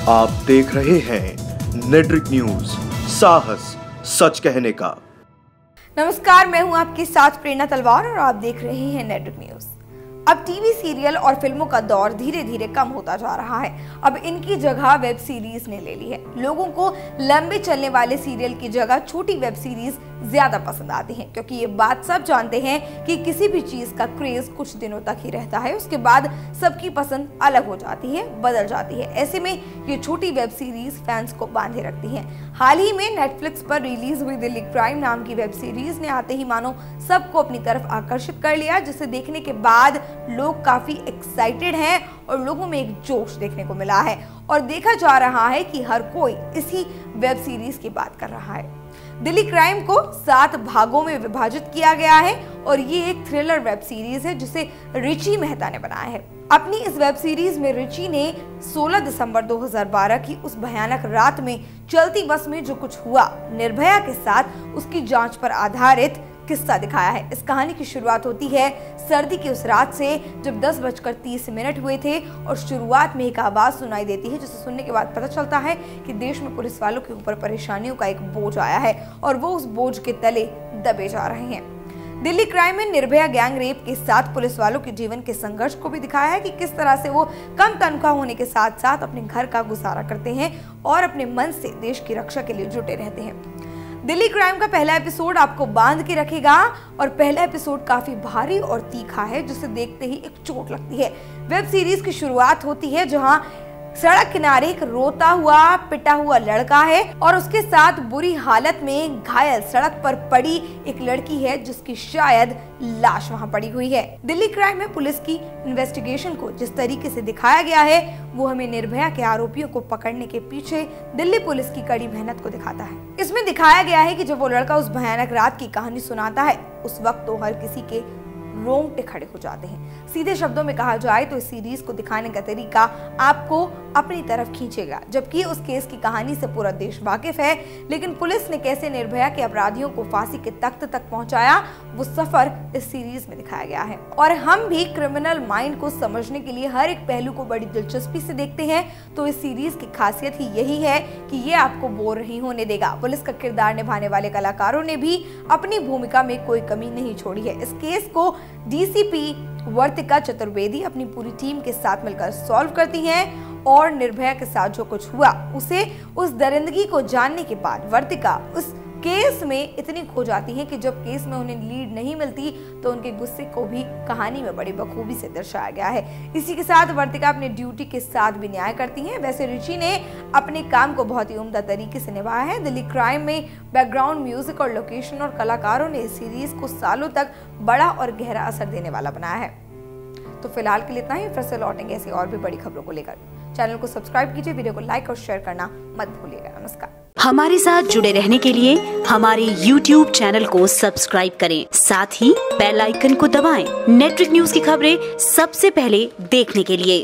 आप देख रहे हैं नेट्रिक न्यूज, साहस सच कहने का। नमस्कार, मैं हूं आपके साथ प्रेरणा तलवार और आप देख रहे हैं नेट्रिक न्यूज। अब टीवी सीरियल और फिल्मों का दौर धीरे धीरे कम होता जा रहा है। अब इनकी जगह वेब सीरीज ने ले ली है। लोगों को लंबे चलने वाले सीरियल की जगह छोटी वेब सीरीज ज्यादा पसंद आती हैं, क्योंकि ये बात सब जानते हैं कि किसी भी चीज का क्रेज कुछ दिनों तक ही रहता है, उसके बाद सबकी पसंद अलग हो जाती है, बदल जाती है। ऐसे में ये छोटी वेब सीरीज फैंस को बांधे रखती हैं। हाल ही में नेटफ्लिक्स पर रिलीज हुई दिल्ली क्राइम नाम की वेब सीरीज ने आते ही मानो सबको अपनी तरफ आकर्षित कर लिया, जिसे देखने के बाद लोग काफी एक्साइटेड हैं और लोगों में एक जोश देखने को मिला है और देखा जा रहा है कि हर कोई इसी वेब सीरीज की बात कर रहा है। दिल्ली क्राइम को 7 भागों में विभाजित किया गया है और ये एक थ्रिलर वेब सीरीज है जिसे रिची मेहता ने बनाया है। अपनी इस वेब सीरीज में रिची ने 16 दिसंबर 2012 की उस भयानक रात में चलती बस में जो कुछ हुआ, निर्भया के साथ उसकी जांच पर आधारित किस्सा दिखाया है। इस कहानी की शुरुआत होती है सर्दी की उस रात से जब 10:30 हुए थे और शुरुआत में एक आवाज सुनाई देती है, जिसे सुनने के बाद पता चलता है कि देश में पुलिस वालों के ऊपर परेशानियों का एक बोझ आया है और वो उस बोझ के तले दबे जा रहे हैं। दिल्ली क्राइम में निर्भया गैंग रेप के साथ पुलिस वालों के जीवन के संघर्ष को भी दिखाया है कि किस तरह से वो कम तनख्वाह होने के साथ साथ अपने घर का गुजारा करते हैं और अपने मन से देश की रक्षा के लिए जुटे रहते हैं। दिल्ली क्राइम का पहला एपिसोड आपको बांध के रखेगा और पहला एपिसोड काफी भारी और तीखा है, जिसे देखते ही एक चोट लगती है। वेब सीरीज की शुरुआत होती है जहां सड़क किनारे एक रोता हुआ पिटा हुआ लड़का है और उसके साथ बुरी हालत में घायल सड़क पर पड़ी एक लड़की है जिसकी शायद लाश वहां पड़ी हुई है। दिल्ली क्राइम में पुलिस की इन्वेस्टिगेशन को जिस तरीके से दिखाया गया है वो हमें निर्भया के आरोपियों को पकड़ने के पीछे दिल्ली पुलिस की कड़ी मेहनत को दिखाता है। इसमें दिखाया गया है कि जब वो लड़का उस भयानक रात की कहानी सुनाता है उस वक्त तो हर किसी के रोंगटे खड़े हो जाते हैं। सीधे शब्दों में कहा जाए तो इस सीरीज को दिखाने का तरीका आपको अपनी तरफ खींचेगा, जबकि उस केस की कहानी से पूरा देश वाकिफ है, लेकिन पुलिस ने कैसे निर्भया के अपराधियों को फांसी के तख्त तक पहुंचाया वो सफर इस सीरीज में दिखाया गया है। और हम भी क्रिमिनल माइंड को समझने के लिए हर एक पहलू को बड़ी दिलचस्पी से देखते हैं, तो इस सीरीज की खासियत ही यही है कि ये आपको बोर नहीं होने देगा। पुलिस का किरदार निभाने वाले कलाकारों ने भी अपनी भूमिका में कोई कमी नहीं छोड़ी है। इस केस को डीसीपी वर्तिका चतुर्वेदी अपनी पूरी टीम के साथ मिलकर सॉल्व करती हैं और निर्भया के साथ जो कुछ हुआ उसे उस दरिंदगी को जानने के बाद वर्तिका उस केस में इतनी खो जाती है कि जब केस में उन्हें लीड नहीं मिलती तो उनके गुस्से को भी कहानी में बड़ी बखूबी से दर्शाया गया है। इसी के साथ वर्तिका अपने ड्यूटी के साथ भी न्याय करती हैं। वैसे रिची ने अपने काम को बहुत ही उम्दा तरीके से निभाया है। दिल्ली क्राइम में बैकग्राउंड म्यूजिक और लोकेशन और कलाकारों ने इस सीरीज को सालों तक बड़ा और गहरा असर देने वाला बनाया है। तो फिलहाल के लिए इतना ही, फिर से लौटेंगे ऐसी और भी बड़ी खबरों को लेकर। चैनल को सब्सक्राइब कीजिए, वीडियो को लाइक और शेयर करना मत भूलिएगा। नमस्कार। हमारे साथ जुड़े रहने के लिए हमारे YouTube चैनल को सब्सक्राइब करें, साथ ही बेल आइकन को दबाएं। नेट्रिक न्यूज की खबरें सबसे पहले देखने के लिए।